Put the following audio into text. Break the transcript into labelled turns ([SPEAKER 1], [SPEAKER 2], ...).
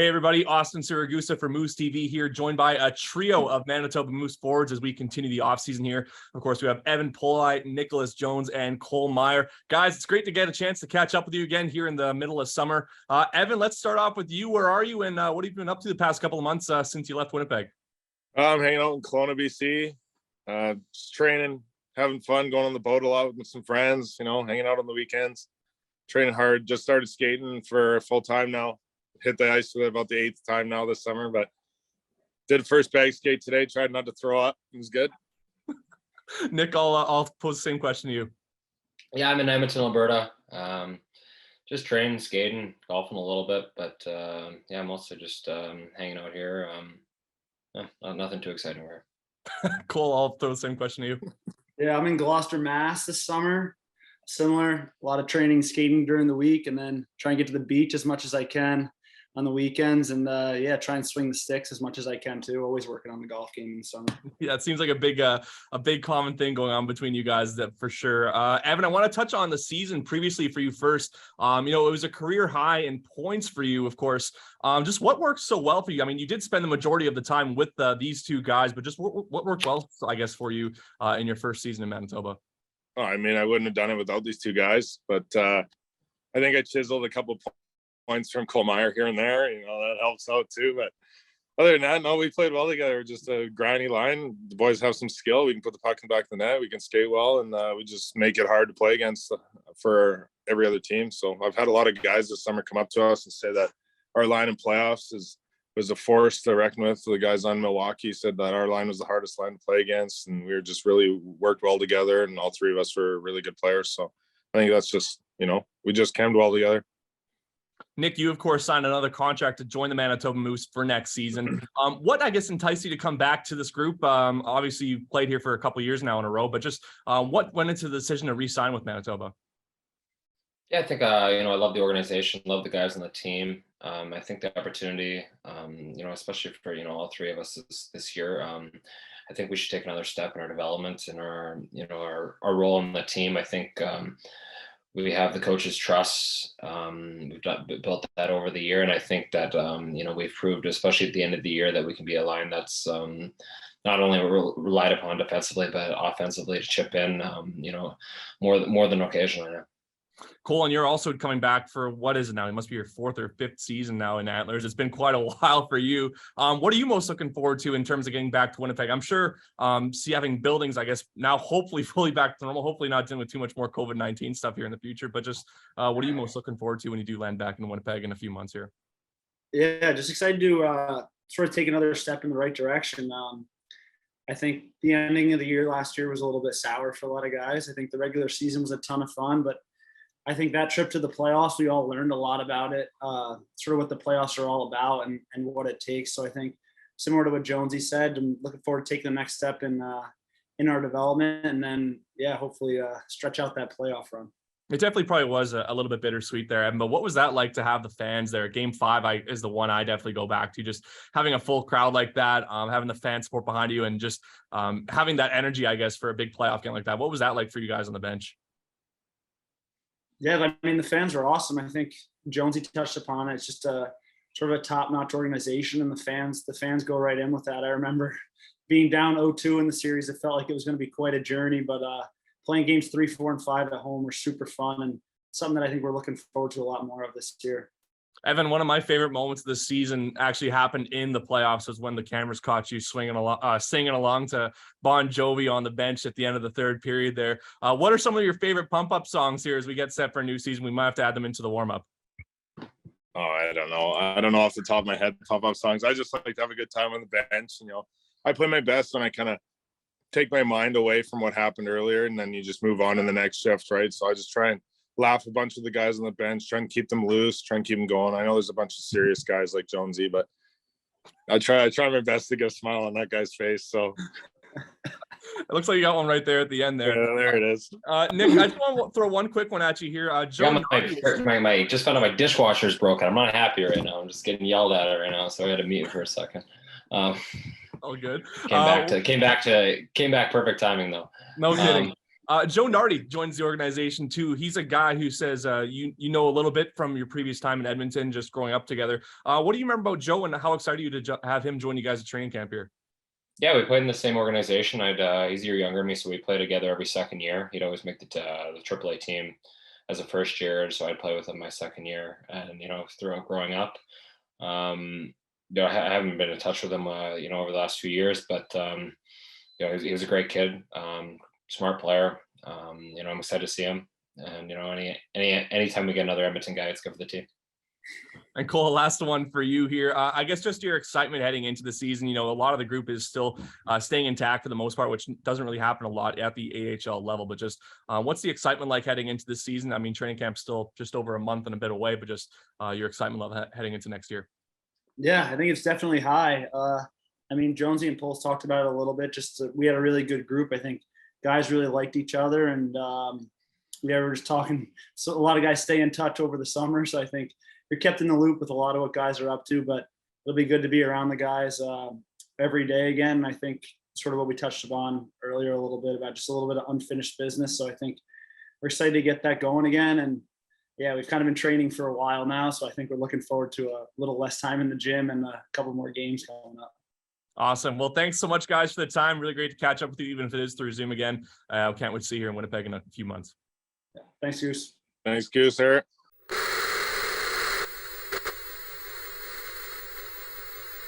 [SPEAKER 1] Hey everybody, Austin Siragusa for MooseTV here, joined by a trio of Manitoba Moose forwards as we continue the offseason here. Of course, we have Evan Polei, Nicholas Jones, and Cole Maier. Guys, it's great to get a chance to catch up with you again here in the middle of summer. Evan, let's start off with you. Where are you, and what have you been up to the past couple of months since you left Winnipeg?
[SPEAKER 2] I'm hanging out in Kelowna, BC, just training, having fun, going on the boat a lot with some friends, hanging out on the weekends, training hard. Just started skating for full time now. Hit the ice for about the 8th time now this summer, but did first bag skate today. Tried not to throw up. It was good.
[SPEAKER 1] Nick, I'll pose the same question to you.
[SPEAKER 3] Yeah, I'm in Edmonton, Alberta. Just training, skating, golfing a little bit, but yeah, mostly just hanging out here. Nothing too exciting here.
[SPEAKER 1] Cole, I'll throw the same question to you.
[SPEAKER 4] Yeah, I'm in Gloucester, Mass this summer. Similar, a lot of training, skating during the week, and then try and get to the beach as much as I can on the weekends, and yeah, try and swing the sticks as much as I can too. Always working on the golf game in the summer.
[SPEAKER 1] Yeah, it seems like a big common thing going on between you guys, that for sure. Evan, I want to touch on the season previously for you first. It was a career high in points for you, of course. Just what worked so well for you? I mean, you did spend the majority of the time with these two guys, but just what worked well, I guess, for you in your first season in Manitoba?
[SPEAKER 2] Oh, I mean, I wouldn't have done it without these two guys, but I think I chiseled a couple of points from Cole Maier here and there. That helps out too. But other than that, no, we played well together. We're just a grindy line. The boys have some skill. We can put the puck in the back of the net. We can skate well, and we just make it hard to play against for every other team. So I've had a lot of guys this summer come up to us and say that our line in playoffs was a force to reckon with. The guys on Milwaukee said that our line was the hardest line to play against, and we were just really worked well together, and all three of us were really good players. So I think that's just, we just came well together.
[SPEAKER 1] Nick, you, of course, signed another contract to join the Manitoba Moose for next season. What, I guess, enticed you to come back to this group? Obviously, you've played here for a couple of years now in a row, but just what went into the decision to re-sign with Manitoba?
[SPEAKER 3] Yeah, I think, I love the organization, love the guys on the team. I think the opportunity, especially for, all three of us this year, I think we should take another step in our development and our role in the team. I think we have the coach's trust. We've built that over the year. And I think that, we've proved, especially at the end of the year, that we can be a line that's not only relied upon defensively, but offensively to chip in, more than occasionally.
[SPEAKER 1] Cole, and you're also coming back for, what is it now? It must be your 4th or 5th season now in Antlers. It's been quite a while for you. What are you most looking forward to in terms of getting back to Winnipeg? I'm sure having buildings, I guess, now hopefully fully back to normal, hopefully not dealing with too much more COVID-19 stuff here in the future, but just what are you most looking forward to when you do land back in Winnipeg in a few months here?
[SPEAKER 4] Yeah, just excited to sort of take another step in the right direction. I think the ending of the year last year was a little bit sour for a lot of guys. I think the regular season was a ton of fun, but I think that trip to the playoffs, we all learned a lot about it, sort of what the playoffs are all about and what it takes. So I think similar to what Jonesy said, I'm looking forward to taking the next step in our development, and then, yeah, hopefully stretch out that playoff run.
[SPEAKER 1] It definitely probably was a little bit bittersweet there, Evan, but what was that like to have the fans there? Game 5 is the one I definitely go back to, just having a full crowd like that, having the fan support behind you, and just having that energy, I guess, for a big playoff game like that. What was that like for you guys on the bench?
[SPEAKER 4] Yeah, I mean, the fans are awesome. I think Jonesy touched upon it. It's just a sort of a top-notch organization, and the fans go right in with that. I remember being down 0-2 in the series. It felt like it was going to be quite a journey, but playing games 3, 4, and 5 at home were super fun, and something that I think we're looking forward to a lot more of this year.
[SPEAKER 1] Evan, one of my favorite moments of this season actually happened in the playoffs, was when the cameras caught you singing along to Bon Jovi on the bench at the end of the 3rd period there. What are some of your favorite pump-up songs here as we get set for a new season? We might have to add them into the warm-up.
[SPEAKER 2] Oh, I don't know. I don't know off the top of my head, pump-up songs. I just like to have a good time on the bench. I play my best when I kind of take my mind away from what happened earlier, and then you just move on in the next shift, right? So I just try and laugh a bunch of the guys on the bench, try and keep them loose, try and keep them going. I know there's a bunch of serious guys like Jonesy, but I try my best to get a smile on that guy's face. So
[SPEAKER 1] it looks like you got one right there at the end there.
[SPEAKER 2] Yeah, there it is.
[SPEAKER 1] Nick, I just want to throw one quick one at you here.
[SPEAKER 3] Just found out my dishwasher's broken. I'm not happy right now. I'm just getting yelled at right now, so I had to mute for a second.
[SPEAKER 1] All good.
[SPEAKER 3] Came back perfect timing though.
[SPEAKER 1] No kidding. Joe Nardi joins the organization too. He's a guy who says you know a little bit from your previous time in Edmonton, just growing up together. What do you remember about Joe, and how excited are you to have him join you guys at training camp here?
[SPEAKER 3] Yeah, we played in the same organization. He's a year younger than me, so we played together every second year. He'd always make the AAA team as a first year, so I'd play with him my second year. And throughout growing up, I haven't been in touch with him, over the last few years, but he was a great kid, smart player. I'm excited to see him, and anytime we get another Edmonton guy, it's good for the team.
[SPEAKER 1] And Cole, last one for you here. I guess just your excitement heading into the season. A lot of the group is still staying intact for the most part, which doesn't really happen a lot at the AHL level. But just what's the excitement like heading into this season? I mean, training camp's still just over a month and a bit away, but just your excitement level heading into next year.
[SPEAKER 4] Yeah, I think it's definitely high. Jonesy and Poles talked about it a little bit. We had a really good group. I think guys really liked each other, and we were just talking. So a lot of guys stay in touch over the summer. So I think you're kept in the loop with a lot of what guys are up to, but it'll be good to be around the guys every day again. I think sort of what we touched upon earlier a little bit about just a little bit of unfinished business. So I think we're excited to get that going again. And yeah, we've kind of been training for a while now. So I think we're looking forward to a little less time in the gym and a couple more games coming up.
[SPEAKER 1] Awesome. Well, thanks so much, guys, for the time. Really great to catch up with you, even if it is through Zoom again. Can't wait to see you here in Winnipeg in a few months.
[SPEAKER 4] Yeah. Thanks, Goose.
[SPEAKER 2] Thanks, Goose, Eric.